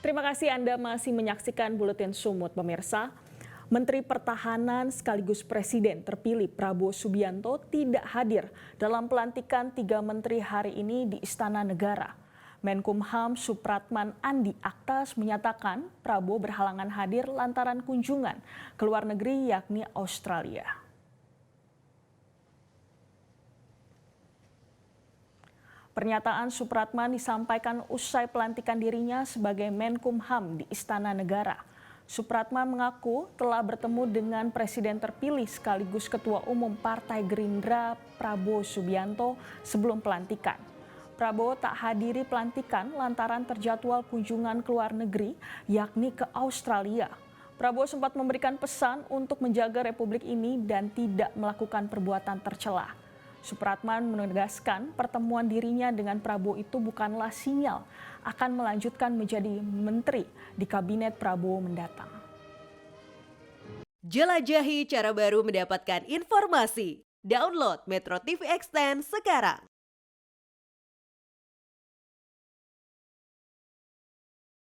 Terima kasih Anda masih menyaksikan Buletin Sumut pemirsa. Menteri Pertahanan sekaligus Presiden terpilih Prabowo Subianto tidak hadir dalam pelantikan 3 menteri hari ini di Istana Negara. Menkumham Supratman Andi Aktas menyatakan Prabowo berhalangan hadir lantaran kunjungan ke luar negeri yakni Australia. Pernyataan Supratman disampaikan usai pelantikan dirinya sebagai Menkumham di Istana Negara. Supratman mengaku telah bertemu dengan Presiden terpilih sekaligus Ketua Umum Partai Gerindra Prabowo Subianto sebelum pelantikan. Prabowo tak hadiri pelantikan lantaran terjadwal kunjungan ke luar negeri yakni ke Australia. Prabowo sempat memberikan pesan untuk menjaga republik ini dan tidak melakukan perbuatan tercela. Supratman menegaskan pertemuan dirinya dengan Prabowo itu bukanlah sinyal akan melanjutkan menjadi menteri di kabinet Prabowo mendatang. Jelajahi cara baru mendapatkan informasi. Download Metro TV Extend sekarang.